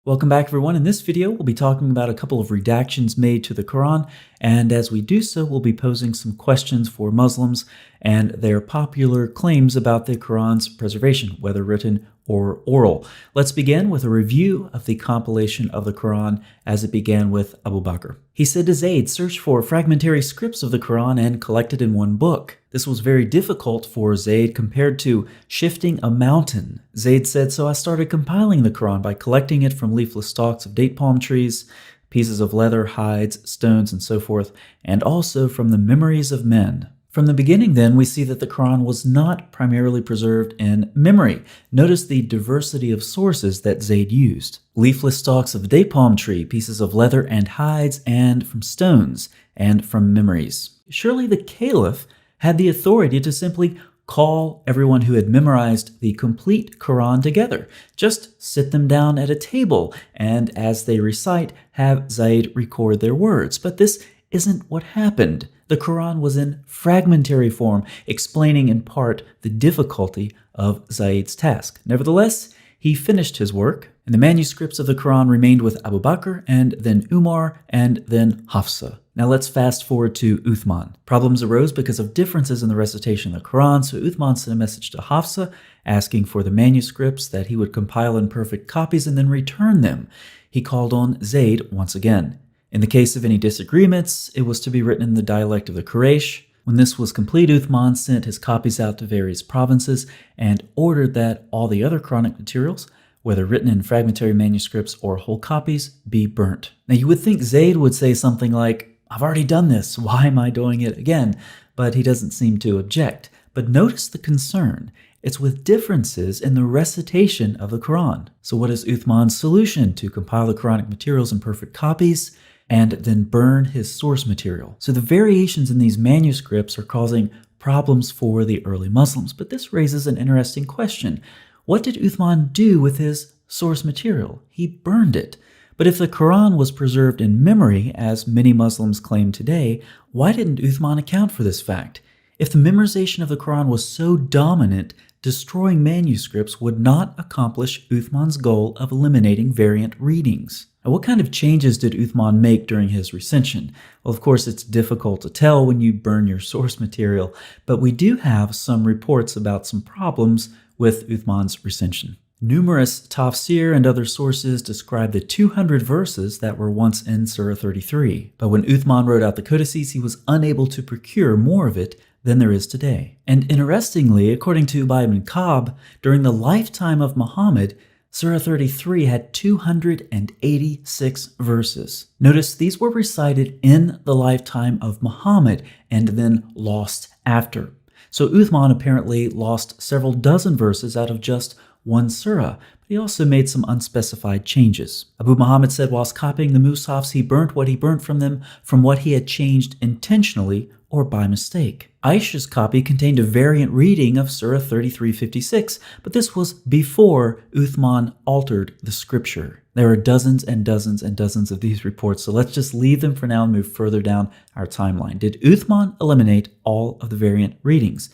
Welcome back everyone. In this video, we'll be talking about a couple of redactions made to the Quran, and as we do so, we'll be posing some questions for Muslims and their popular claims about the Quran's preservation, whether written or oral. Let's begin with a review of the compilation of the Quran as it began with Abu Bakr. He said to Zayd, "Search for fragmentary scripts of the Quran and collect it in one book." This was very difficult for Zayd compared to shifting a mountain. Zayd said, "So I started compiling the Quran by collecting it from leafless stalks of date palm trees, pieces of leather, hides, stones, and so forth, and also from the memories of men." From the beginning, then, we see that the Quran was not primarily preserved in memory. Notice the diversity of sources that Zayd used. Leafless stalks of date palm tree, pieces of leather and hides, and from stones, and from memories. Surely the Caliph had the authority to simply call everyone who had memorized the complete Quran together. Just sit them down at a table, and as they recite, have Zayd record their words. But this isn't what happened. The Quran was in fragmentary form, explaining in part the difficulty of Zayd's task. Nevertheless, he finished his work, and the manuscripts of the Quran remained with Abu Bakr, and then Umar, and then Hafsa. Now let's fast forward to Uthman. Problems arose because of differences in the recitation of the Quran, so Uthman sent a message to Hafsa asking for the manuscripts that he would compile in perfect copies and then return them. He called on Zayd once again. In the case of any disagreements, it was to be written in the dialect of the Quraysh. When this was complete, Uthman sent his copies out to various provinces and ordered that all the other Quranic materials, whether written in fragmentary manuscripts or whole copies, be burnt. Now you would think Zayd would say something like, "I've already done this, why am I doing it again?" But he doesn't seem to object. But notice the concern. It's with differences in the recitation of the Quran. So what is Uthman's solution? To compile the Quranic materials in perfect copies and then burn his source material. So the variations in these manuscripts are causing problems for the early Muslims. But this raises an interesting question. What did Uthman do with his source material? He burned it. But if the Quran was preserved in memory, as many Muslims claim today, why didn't Uthman account for this fact? If the memorization of the Quran was so dominant, destroying manuscripts would not accomplish Uthman's goal of eliminating variant readings. Now, what kind of changes did Uthman make during his recension? Well, of course, it's difficult to tell when you burn your source material, but we do have some reports about some problems with Uthman's recension. Numerous tafsir and other sources describe the 200 verses that were once in Surah 33. But when Uthman wrote out the codices, he was unable to procure more of it than there is today. And interestingly, according to Ubay ibn Ka'b, during the lifetime of Muhammad, Surah 33 had 286 verses. Notice these were recited in the lifetime of Muhammad and then lost after. So Uthman apparently lost several dozen verses out of just one surah, but he also made some unspecified changes. Abu Muhammad said whilst copying the mushafs, he burnt what he burnt from them from what he had changed intentionally or by mistake. Aisha's copy contained a variant reading of Surah 33:56, but this was before Uthman altered the scripture. There are dozens and dozens and dozens of these reports, so let's just leave them for now and move further down our timeline. Did Uthman eliminate all of the variant readings?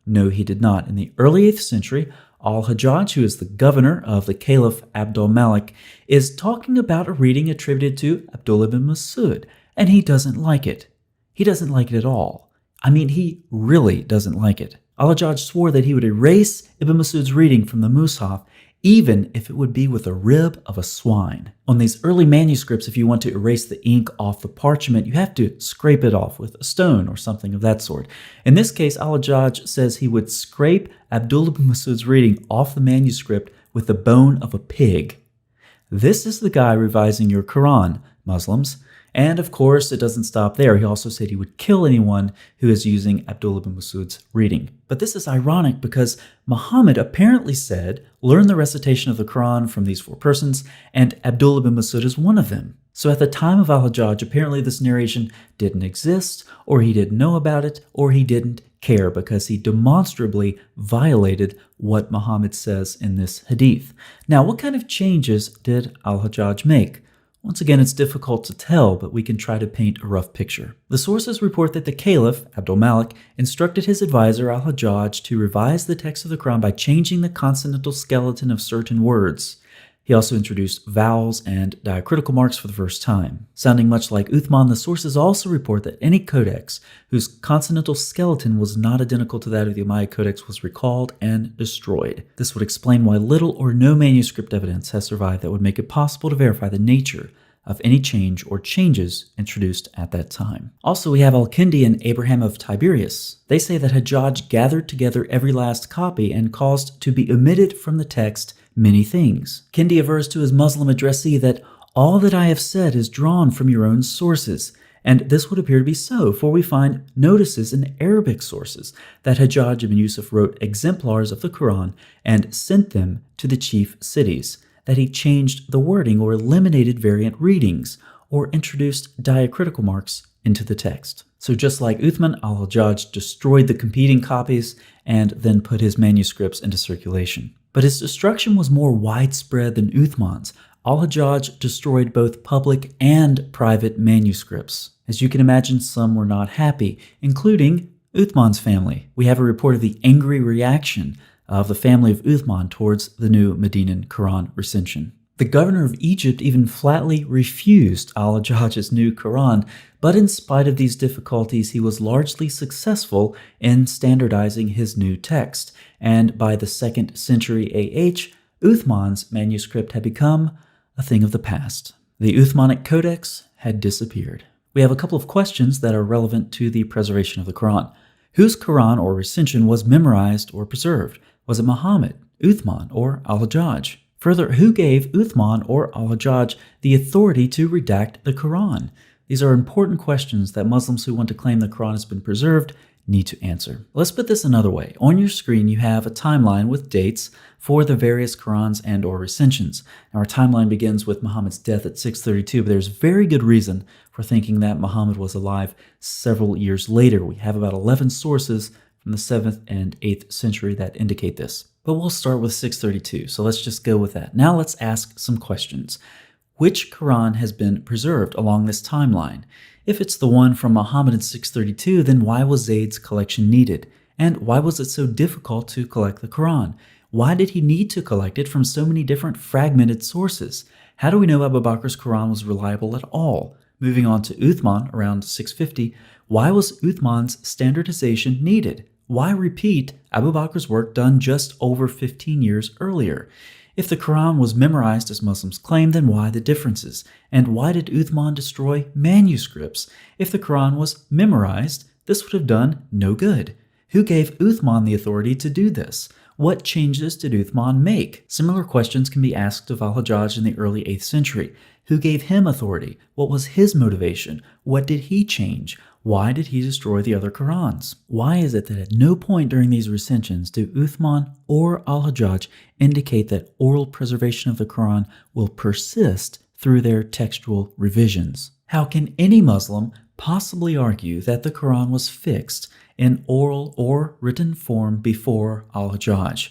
No, he did not. In the early 8th century, Al-Hajjaj, who is the governor of the Caliph Abdul Malik, is talking about a reading attributed to Abdullah ibn Masud, and he doesn't like it. He doesn't like it at all. I mean, he really doesn't like it. Al-Hajjaj swore that he would erase Ibn Masud's reading from the Mus'haf, even if it would be with a rib of a swine. On these early manuscripts, if you want to erase the ink off the parchment, you have to scrape it off with a stone or something of that sort. In this case, Al-Hajjaj says he would scrape Abdullah ibn Masud's reading off the manuscript with the bone of a pig. This is the guy revising your Quran, Muslims. And of course, it doesn't stop there. He also said he would kill anyone who is using Abdullah ibn Masud's reading. But this is ironic because Muhammad apparently said, learn the recitation of the Quran from these 4 persons, and Abdullah ibn Masud is one of them. So at the time of Al-Hajjaj, apparently this narration didn't exist, or he didn't know about it, or he didn't care because he demonstrably violated what Muhammad says in this hadith. Now, what kind of changes did Al-Hajjaj make? Once again, it's difficult to tell, but we can try to paint a rough picture. The sources report that the Caliph, Abdul Malik, instructed his advisor Al-Hajjaj to revise the text of the Quran by changing the consonantal skeleton of certain words. He also introduced vowels and diacritical marks for the first time. Sounding much like Uthman, the sources also report that any codex whose consonantal skeleton was not identical to that of the Umayyad Codex was recalled and destroyed. This would explain why little or no manuscript evidence has survived that would make it possible to verify the nature of any change or changes introduced at that time. Also, we have Al-Kindi and Abraham of Tiberias. They say that Hajjaj gathered together every last copy and caused to be omitted from the text many things. Kindi avers to his Muslim addressee that all that I have said is drawn from your own sources, and this would appear to be so, for we find notices in Arabic sources that Hajjaj ibn Yusuf wrote exemplars of the Quran and sent them to the chief cities, that he changed the wording or eliminated variant readings, or introduced diacritical marks into the text. So just like Uthman, al-Hajjaj destroyed the competing copies and then put his manuscripts into circulation. But his destruction was more widespread than Uthman's. Al-Hajjaj destroyed both public and private manuscripts. As you can imagine, some were not happy, including Uthman's family. We have a report of the angry reaction of the family of Uthman towards the new Medinan Quran recension. The governor of Egypt even flatly refused al-Hajjaj's new Quran, but in spite of these difficulties, he was largely successful in standardizing his new text, and by the 2nd century AH, Uthman's manuscript had become a thing of the past. The Uthmanic Codex had disappeared. We have a couple of questions that are relevant to the preservation of the Quran. Whose Quran or recension was memorized or preserved? Was it Muhammad, Uthman, or al-Hajjaj? Further, who gave Uthman or al-Hajjaj the authority to redact the Quran? These are important questions that Muslims who want to claim the Quran has been preserved need to answer. Let's put this another way. On your screen, you have a timeline with dates for the various Qurans and or recensions. Now, our timeline begins with Muhammad's death at 632, but there's very good reason for thinking that Muhammad was alive several years later. We have about 11 sources from the 7th and 8th century that indicate this. But we'll start with 632, so let's just go with that. Now let's ask some questions. Which Quran has been preserved along this timeline? If it's the one from Muhammad in 632, then why was Zayd's collection needed? And why was it so difficult to collect the Quran? Why did he need to collect it from so many different fragmented sources? How do we know Abu Bakr's Quran was reliable at all? Moving on to Uthman around 650, why was Uthman's standardization needed? Why repeat Abu Bakr's work done just over 15 years earlier? If the Quran was memorized as Muslims claim, then why the differences? And why did Uthman destroy manuscripts? If the Quran was memorized, this would have done no good. Who gave Uthman the authority to do this? What changes did Uthman make? Similar questions can be asked of al-Hajjaj in the early 8th century. Who gave him authority? What was his motivation? What did he change? Why did he destroy the other Qurans? Why is it that at no point during these recensions do Uthman or al-Hajjaj indicate that oral preservation of the Quran will persist through their textual revisions? How can any Muslim possibly argue that the Quran was fixed in oral or written form before al-Hajjaj?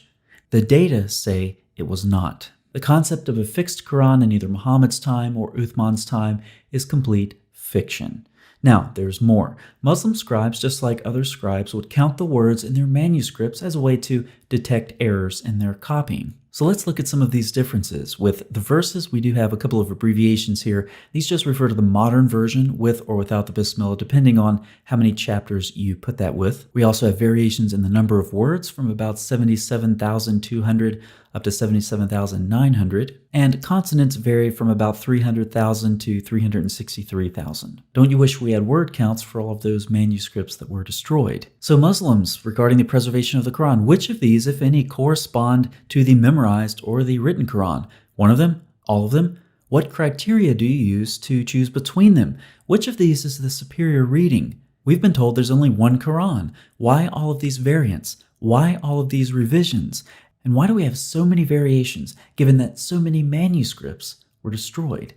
The data say it was not. The concept of a fixed Quran in either Muhammad's time or Uthman's time is complete fiction. Now, there's more. Muslim scribes, just like other scribes, would count the words in their manuscripts as a way to detect errors in their copying. So let's look at some of these differences. With the verses, we do have a couple of abbreviations here. These just refer to the modern version with or without the Bismillah, depending on how many chapters you put that with. We also have variations in the number of words from about 77,200 up to 77,900, and consonants vary from about 300,000 to 363,000. Don't you wish we had word counts for all of those manuscripts that were destroyed? So Muslims, regarding the preservation of the Quran, which of these, if any, correspond to the memorized or the written Quran? One of them? All of them? What criteria do you use to choose between them? Which of these is the superior reading? We've been told there's only one Quran. Why all of these variants? Why all of these revisions? And why do we have so many variations, given that so many manuscripts were destroyed?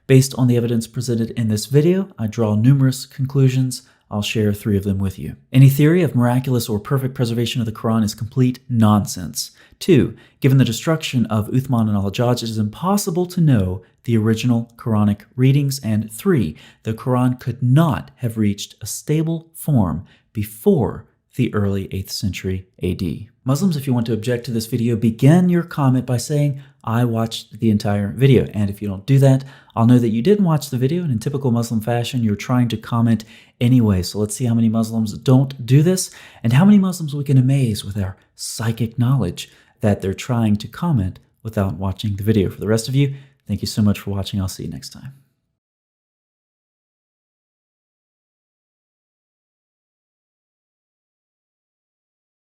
Based on the evidence presented in this video, I draw numerous conclusions. I'll share 3 of them with you. Any theory of miraculous or perfect preservation of the Quran is complete nonsense. 2, given the destruction of Uthman and al-Hajjaj, it is impossible to know the original Quranic readings. And 3, the Quran could not have reached a stable form before the early 8th century AD. Muslims, if you want to object to this video, begin your comment by saying, I watched the entire video. And if you don't do that, I'll know that you didn't watch the video, and in typical Muslim fashion, you're trying to comment anyway. So let's see how many Muslims don't do this, and how many Muslims we can amaze with our psychic knowledge that they're trying to comment without watching the video. For the rest of you, thank you so much for watching. I'll see you next time.